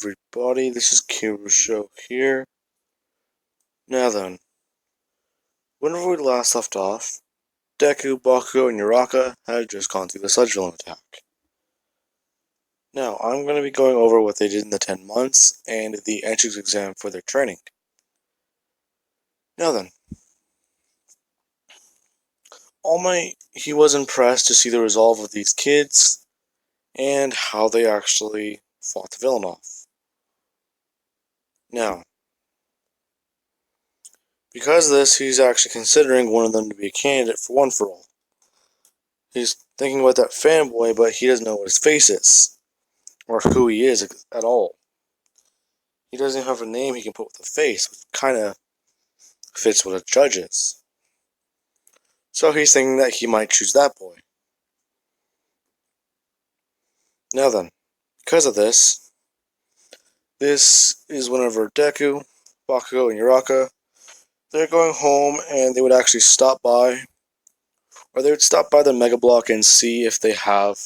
everybody, this is Show here. Now then, whenever we last left off, Deku, Bakugo, and Uraka had just gone through the Sludge Villain attack. Now, I'm going to be going over what they did in the 10 months and the entrance exam for their training. Now then, All Might, he was impressed to see the resolve of these kids and how they actually fought the villain off. Now, because of this, he's actually considering one of them to be a candidate for One For All. He's thinking about that fanboy, but he doesn't know what his face is, or who he is at all. He doesn't even have a name he can put with a face, which kind of fits what a judge is. So he's thinking that he might choose that boy. Now then, because of this is whenever Deku, Bakugo, and Uraka, they're going home and they would actually stop by, or they would stop by the Mega Block and see if they have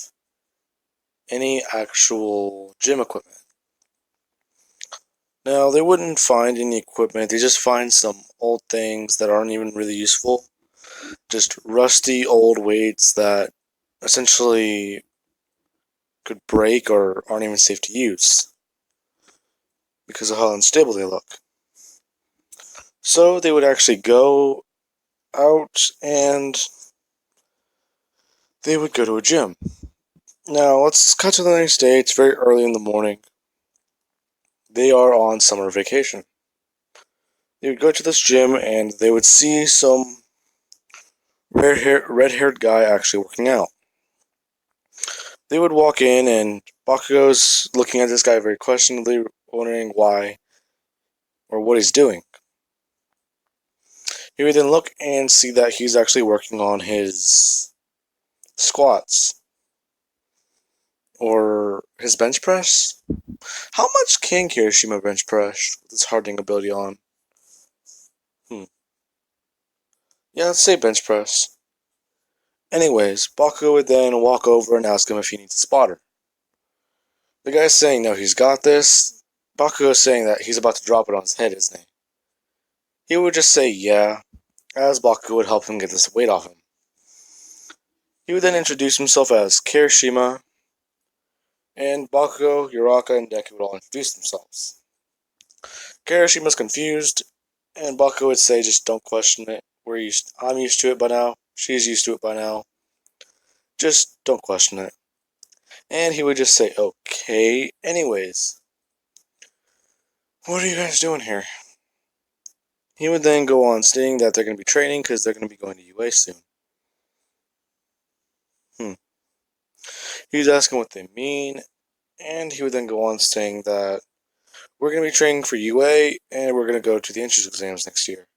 any actual gym equipment. Now, they wouldn't find any equipment, they just find some old things that aren't even really useful. Just rusty old weights that essentially could break or aren't even safe to use because of how unstable they look. So they would actually go out and they would go to a gym. Now, let's cut to the next day. It's very early in the morning. They are on summer vacation. They would go to this gym and they would see some red-haired guy actually working out. They would walk in and Bakugo's looking at this guy very questionably, wondering why or what he's doing. He would then look and see that he's actually working on his squats or his bench press. How much can Kirishima bench press with his hardening ability on? Yeah, let's say bench press. Anyways, Bakugo would then walk over and ask him if he needs a spotter. The guy's saying no, he's got this. Bakugo's saying that he's about to drop it on his head, isn't he? He would just say yeah, as Bakugo would help him get this weight off him. He would then introduce himself as Kirishima, and Bakugo, Uraka, and Deku would all introduce themselves. Kirishima's confused, and Bakugo would say just don't question it. I'm used to it by now. She's used to it by now. Just don't question it. And he would just say, okay, anyways. What are you guys doing here? He would then go on stating that they're going to be training because they're going to be going to UA soon. He was asking what they mean, and he would then go on saying that we're going to be training for UA and we're going to go to the entrance exams next year.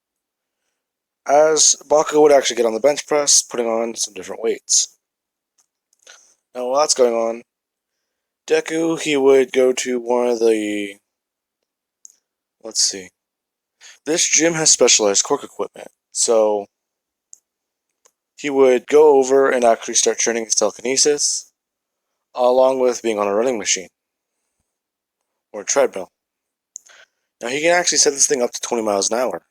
As Bakugo would actually get on the bench press, putting on some different weights. Now, while that's going on, Deku, he would go to one of the... Let's see. This gym has specialized quirk equipment, so he would go over and actually start training his telekinesis, along with being on a running machine, or a treadmill. Now, he can actually set this thing up to 20 miles an hour,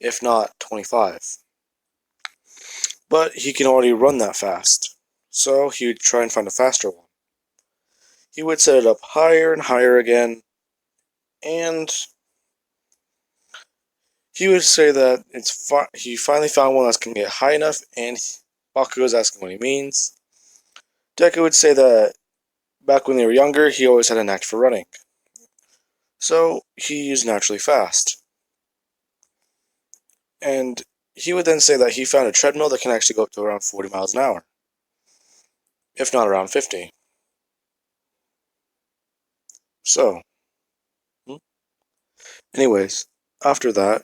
if not 25. But he can already run that fast, so he would try and find a faster one. He would set it up higher and higher again, and he would say that he finally found one that can get high enough, and Bakugo's asking what he means. Deku would say that back when they were younger, he always had a knack for running. So he is naturally fast. And he would then say that he found a treadmill that can actually go up to around 40 miles an hour. If not around 50. So, anyways, after that,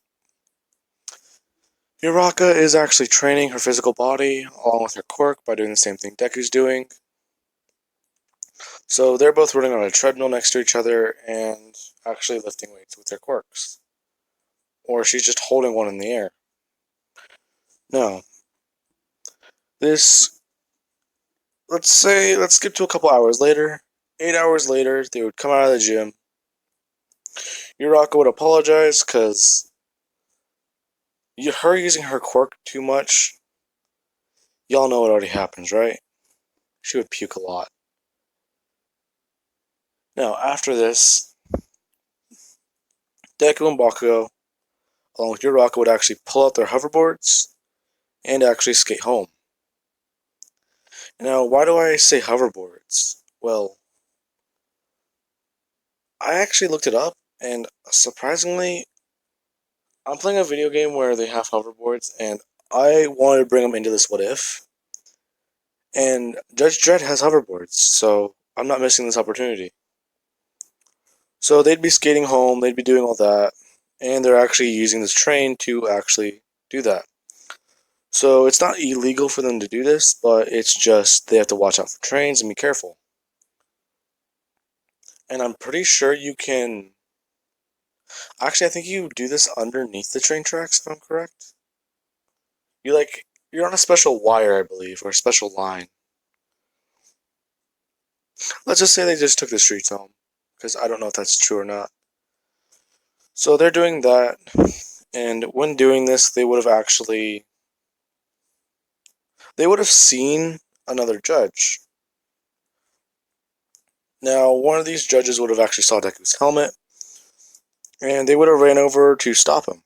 Uraka is actually training her physical body along with her quirk by doing the same thing Deku's doing. So they're both running on a treadmill next to each other and actually lifting weights with their quirks. Or she's just holding one in the air. Now, let's skip to a couple hours later. 8 hours later, they would come out of the gym. Uraka would apologize because her using her quirk too much, y'all know what already happens, right? She would puke a lot. Now, after this, Deku and Bakugo, along with Uraka, would actually pull out their hoverboards and actually skate home. Now, why do I say hoverboards? Well, I actually looked it up, and surprisingly, I'm playing a video game where they have hoverboards, and I wanted to bring them into this what if. And Judge Dredd has hoverboards, so I'm not missing this opportunity. So they'd be skating home, they'd be doing all that, and they're actually using this train to actually do that. So it's not illegal for them to do this, but it's just they have to watch out for trains and be careful. And I'm pretty sure you can. Actually, I think you do this underneath the train tracks, if I'm correct. You're on a special wire, I believe, or a special line. Let's just say they just took the streets home, because I don't know if that's true or not. So they're doing that, and when doing this, they would have seen another judge. Now, one of these judges would have actually saw Deku's helmet, and they would have ran over to stop him.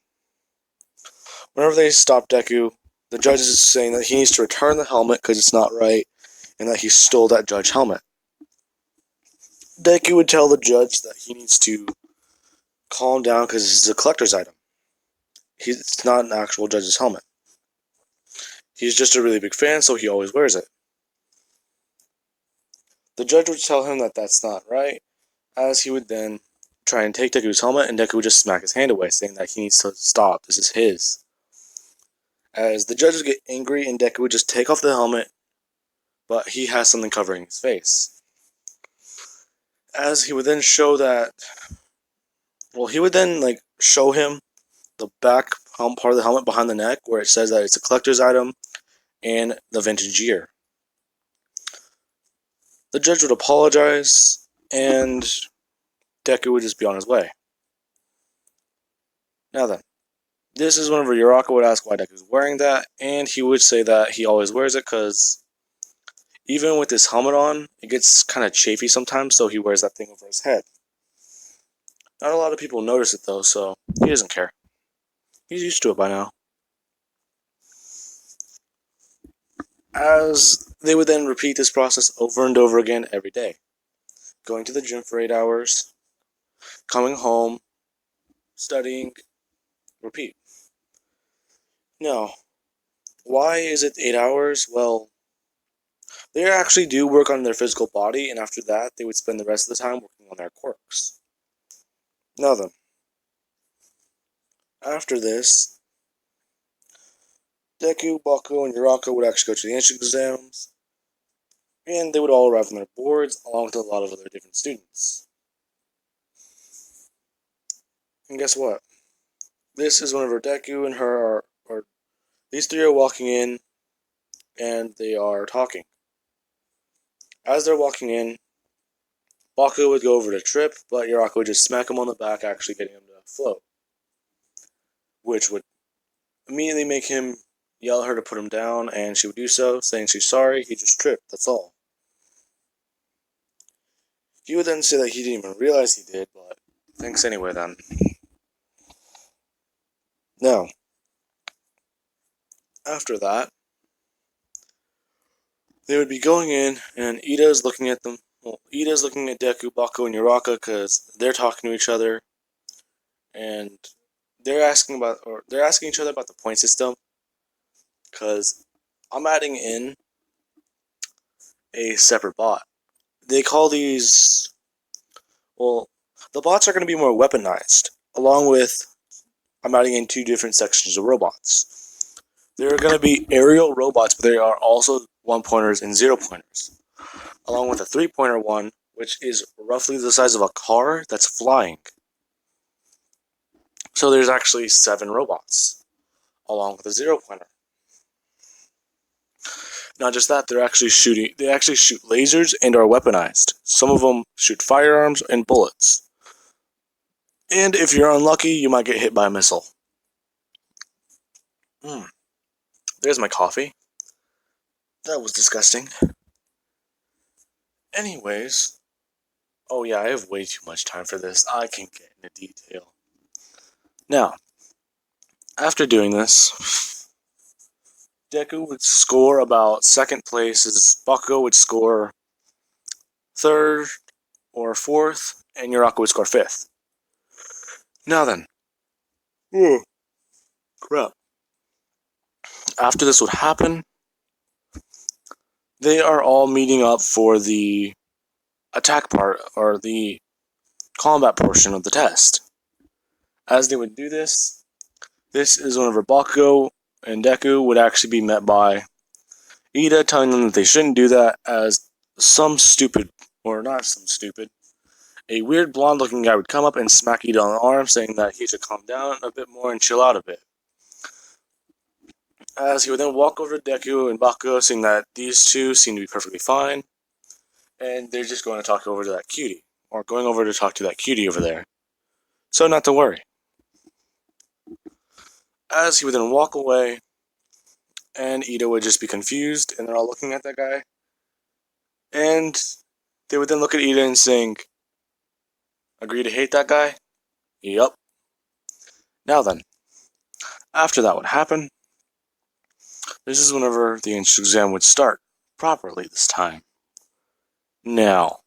Whenever they stop Deku, the judge is saying that he needs to return the helmet because it's not right, and that he stole that judge helmet. Deku would tell the judge that he needs to calm down because this is a collector's item. It's not an actual judge's helmet. He's just a really big fan, so he always wears it. The judge would tell him that that's not right, as he would then try and take Deku's helmet, and Deku would just smack his hand away, saying that he needs to stop. This is his. As the judge would get angry, and Deku would just take off the helmet, but he has something covering his face. As he would then show that, he would then show him the back part of the helmet behind the neck, where it says that it's a collector's item and the vintage year. The judge would apologize, and Deku would just be on his way. Now then, this is whenever Uraka would ask why Deku's wearing that, and he would say that he always wears it because even with his helmet on, it gets kind of chafy sometimes, so he wears that thing over his head. Not a lot of people notice it though, so he doesn't care. He's used to it by now. As they would then repeat this process over and over again every day. Going to the gym for 8 hours, coming home, studying, repeat. Now, why is it 8 hours? Well, they actually do work on their physical body, and after that, they would spend the rest of the time working on their quirks. Now then, after this, Deku, Bakugo, and Uraka would actually go to the entrance exams, and they would all arrive on their boards, along with a lot of other different students. And guess what? This is whenever Deku and her are these three are walking in, and they are talking. As they're walking in, Bakugo would go over to trip, but Uraka would just smack him on the back, actually getting him to float. Which would immediately make him yell at her to put him down, and she would do so, saying she's sorry, he just tripped, that's all. He would then say that he didn't even realize he did, but thanks anyway then. Now, after that, they would be going in, and Ida's looking at them. Well, Ida's looking at Deku, Bakugo, and Uraka because they're talking to each other, and they're asking each other about the point system. Because I'm adding in a separate bot. They call these. Well, the bots are going to be more weaponized, along with I'm adding in two different sections of robots. There are going to be aerial robots, but there are also 1-pointers and 0-pointers, along with a 3-pointer one, which is roughly the size of a car that's flying. So there's actually 7 robots, along with a 0-pointer. Not just that, they actually shoot lasers and are weaponized. Some of them shoot firearms and bullets. And if you're unlucky, you might get hit by a missile. There's my coffee. That was disgusting. Anyways, oh yeah, I have way too much time for this. I can't get into detail. Now, after doing this, Deku would score about second place, as Bakugo would score third or fourth, and Yurako would score fifth. Now then, crap. After this would happen, they are all meeting up for the attack part, or the combat portion of the test. As they would do this, this is whenever Bakugo and Deku would actually be met by Ida, telling them that they shouldn't do that, as some stupid, or not some stupid, a weird blonde looking guy would come up and smack Ida on the arm, saying that he should calm down a bit more and chill out a bit. As he would then walk over to Deku and Bakugo, saying that these two seem to be perfectly fine, and they're just going to talk over to that cutie, or going over to talk to that cutie over there. So not to worry. As he would then walk away, and Ida would just be confused, and they're all looking at that guy, and they would then look at Ida and saying, "Agree to hate that guy?" Yup. Now then, after that would happen, this is whenever the entrance exam would start, properly this time. Now,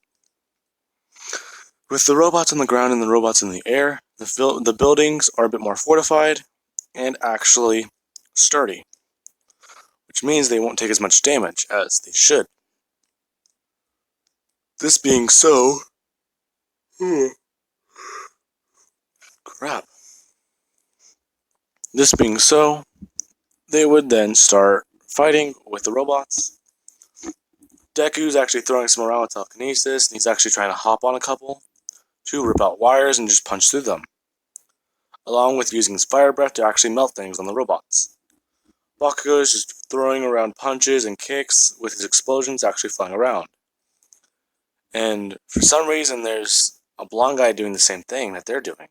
with the robots on the ground and the robots in the air, the buildings are a bit more fortified and actually sturdy, which means they won't take as much damage as they should. This being so, crap. This being so, they would then start fighting with the robots. Deku's actually throwing some around with telekinesis, and he's actually trying to hop on a couple to rip out wires and just punch through them, along with using his fire breath to actually melt things on the robots. Bakugo is just throwing around punches and kicks with his explosions actually flying around. And for some reason, there's a blonde guy doing the same thing that they're doing,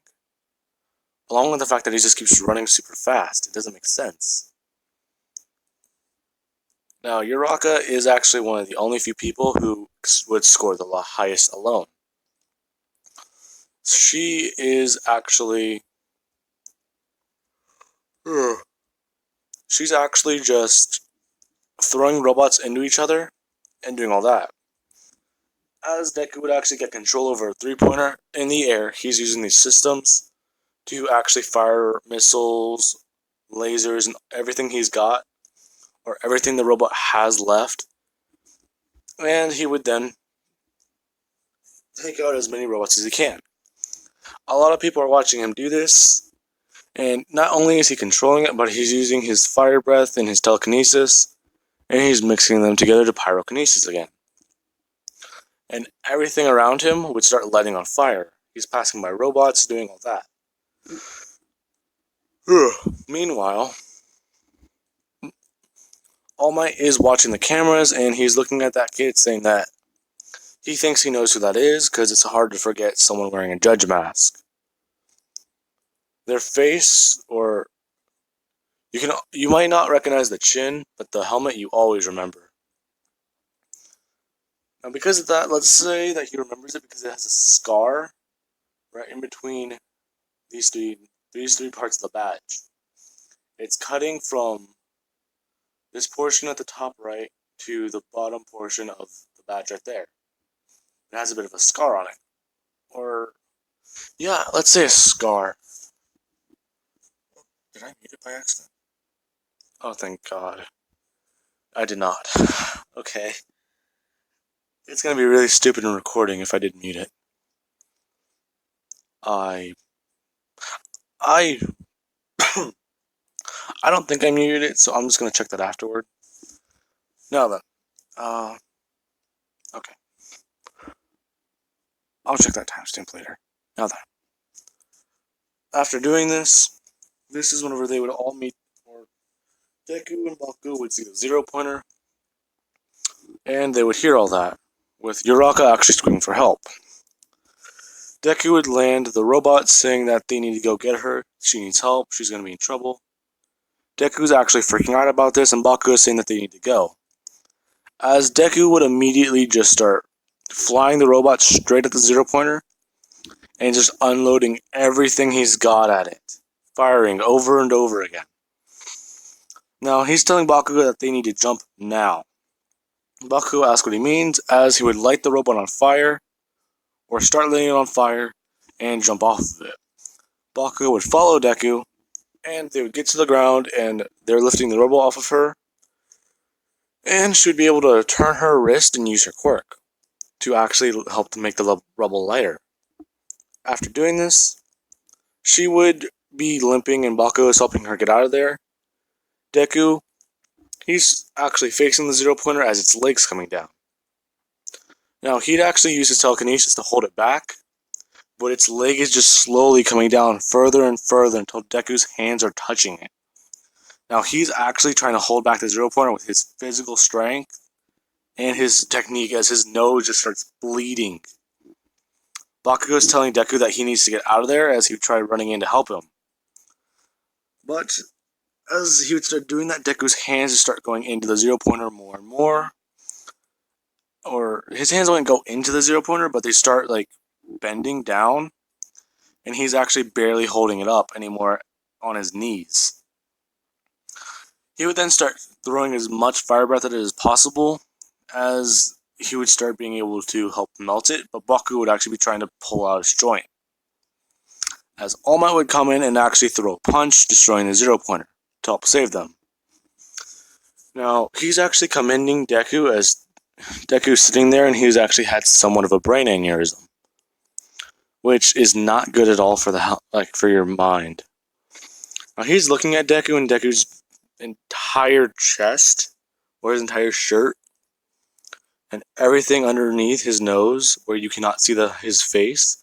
along with the fact that he just keeps running super fast. It doesn't make sense. Now, Uraka is actually one of the only few people who would score the highest alone. She is actually... She's actually just throwing robots into each other and doing all that. As Deku would actually get control over a three-pointer in the air, he's using these systems to actually fire missiles, lasers, and everything he's got, or everything the robot has left. And he would then take out as many robots as he can. A lot of people are watching him do this, and not only is he controlling it, but he's using his fire breath and his telekinesis, and he's mixing them together to pyrokinesis again. And everything around him would start lighting on fire. He's passing by robots, doing all that. Meanwhile, All Might is watching the cameras, and he's looking at that kid saying that he thinks he knows who that is, because it's hard to forget someone wearing a judge mask. Their face, or you might not recognize the chin, but the helmet you always remember. Now, because of that, let's say that he remembers it because it has a scar right in between these three parts of the badge. It's cutting from this portion at the top right to the bottom portion of the badge right there. It has a bit of a scar on it. Or, yeah, let's say a scar. Did I mute it by accident? Oh, thank God. I did not. Okay. It's gonna be really stupid in recording if I didn't mute it. I don't think I muted it, so I'm just gonna check that afterward. Now then, okay. I'll check that timestamp later. Now then, after doing this is whenever they would all meet, or Deku and Bakugo would see the 0 pointer, And they would hear all that, with Uraka actually screaming for help. Deku would land the robot saying that they need to go get her, she needs help, she's going to be in trouble. Deku's actually freaking out about this, and Bakugo is saying that they need to go. As Deku would immediately just start flying the robot straight at the zero pointer, and just unloading everything he's got at it, firing over and over again. Now, he's telling Bakugo that they need to jump now. Bakugo asks what he means, as he would light the robot on fire, or start lighting it on fire, and jump off of it. Bakugo would follow Deku, and they would get to the ground, and they're lifting the robot off of her, and she would be able to turn her wrist and use her quirk to actually help to make the rubble lighter. After doing this, she would be limping, and Bakugo is helping her get out of there. Deku, he's actually facing the zero pointer as its leg's coming down. Now, he'd actually use his telekinesis to hold it back, but its leg is just slowly coming down further and further until Deku's hands are touching it. Now, he's actually trying to hold back the zero pointer with his physical strength and his technique as his nose just starts bleeding. Bakugo is telling Deku that he needs to get out of there as he would try running in to help him. But as he would start doing that, Deku's hands would start going into the zero pointer more and more. Or his hands wouldn't go into the zero pointer, but they start like bending down, and he's actually barely holding it up anymore on his knees. He would then start throwing as much fire breath at it as possible, as he would start being able to help melt it, but Bakugo would actually be trying to pull out his joint. As All Might would come in and actually throw a punch, destroying the zero pointer to help save them. Now, he's actually commending Deku as Deku's sitting there, and he's actually had somewhat of a brain aneurysm, which is not good at all for for your mind. Now, he's looking at Deku, and Deku's entire chest, or his entire shirt, and everything underneath his nose, where you cannot see his face,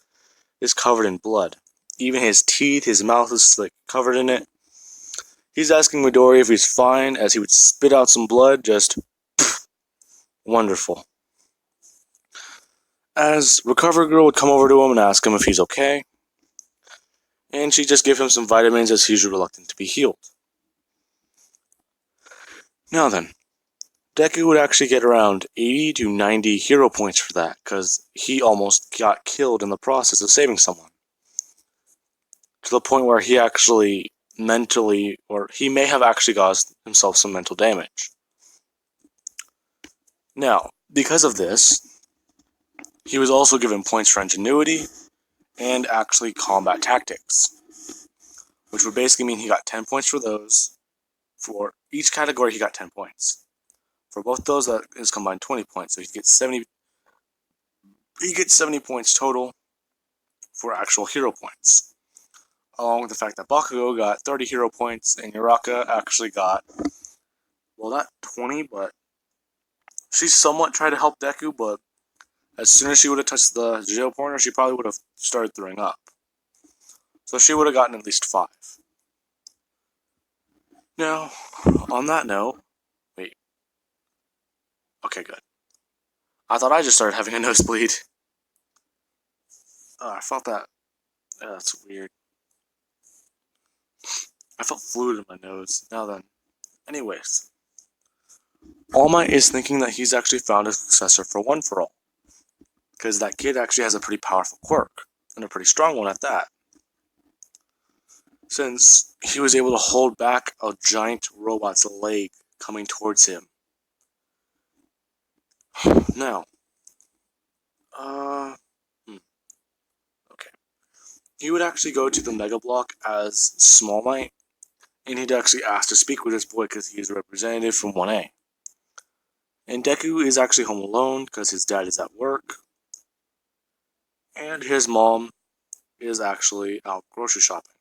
is covered in blood. Even his teeth, his mouth is like covered in it. He's asking Midori if he's fine, as he would spit out some blood, just wonderful. As Recover Girl would come over to him and ask him if he's okay, and she'd just give him some vitamins as he's reluctant to be healed. Now then, Deku would actually get around 80 to 90 hero points for that, because he almost got killed in the process of saving someone. To the point where he actually mentally, or he may have actually caused himself some mental damage. Now, because of this, he was also given points for ingenuity and actually combat tactics, which would basically mean he got 10 points for those. For each category, he got 10 points. For both those, that is combined 20 points, so he gets 70 points total for actual hero points. Along with the fact that Bakugo got 30 hero points, and Uraka actually got, well, not 20, but she somewhat tried to help Deku, but as soon as she would have touched the zero pointer, she probably would have started throwing up. So she would have gotten at least 5. Now, on that note, wait. Okay, good. I thought I just started having a nosebleed. I felt that. That's weird. I felt fluid in my nose. Now then. Anyways. All Might is thinking that he's actually found a successor for One For All, because that kid actually has a pretty powerful quirk, and a pretty strong one at that. Since he was able to hold back a giant robot's leg coming towards him. Now, okay. He would actually go to the Mega Block as Small Might, and he'd actually ask to speak with his boy because he is a representative from 1A. And Deku is actually home alone because his dad is at work, and his mom is actually out grocery shopping.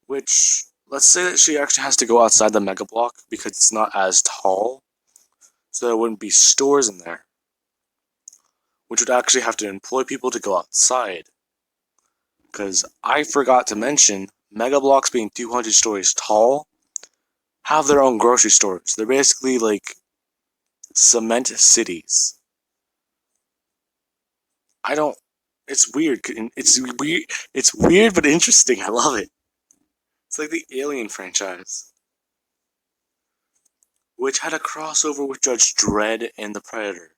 Which, let's say that she actually has to go outside the Mega Block because it's not as tall, so there wouldn't be stores in there, which would actually have to employ people to go outside. Because I forgot to mention, Mega Blocks being 200 stories tall have their own grocery stores. They're basically like cement cities. I don't. It's weird. It's weird. It's weird but interesting. I love it. It's like the Alien franchise, which had a crossover with Judge Dredd and the Predator.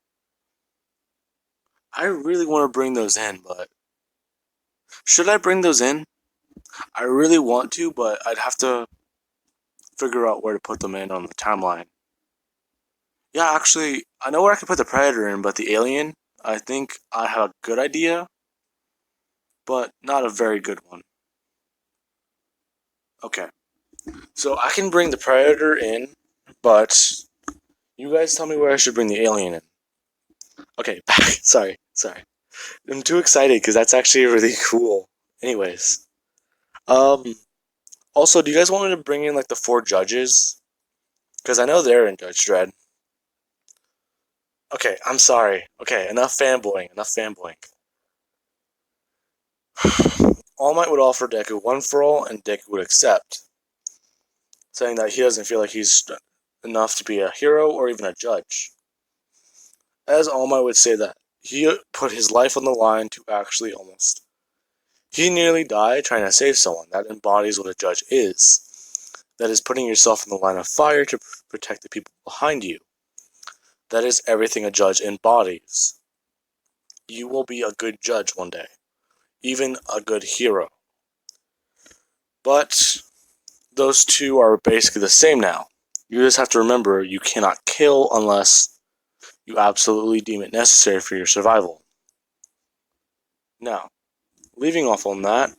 I really want to bring those in, but should I bring those in? I really want to, but I'd have to figure out where to put them in on the timeline. Yeah, actually, I know where I can put the Predator in, but the Alien, I think I have a good idea, but not a very good one. Okay, so I can bring the Predator in, but you guys tell me where I should bring the Alien in. Okay, back. Sorry. I'm too excited because that's actually really cool. Anyways, um, also, do you guys want me to bring in like the four judges? Because I know they're in Judge Dredd. Okay, I'm sorry. Okay, enough fanboying. Enough fanboying. All Might would offer Deku one for all, and Deku would accept, saying that he doesn't feel like he's enough to be a hero or even a judge. As All Might would say that he put his life on the line to actually almost. He nearly died trying to save someone. That embodies what a judge is. That is putting yourself in the line of fire to protect the people behind you. That is everything a judge embodies. You will be a good judge one day. Even a good hero. But those two are basically the same now. You just have to remember you cannot kill unless you absolutely deem it necessary for your survival. Now, leaving off on that,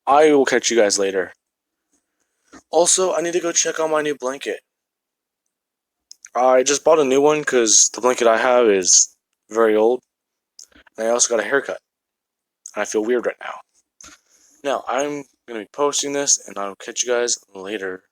I will catch you guys later. Also, I need to go check on my new blanket. I just bought a new one because the blanket I have is very old. And I also got a haircut. And I feel weird right now. Now, I'm going to be posting this, and I'll catch you guys later.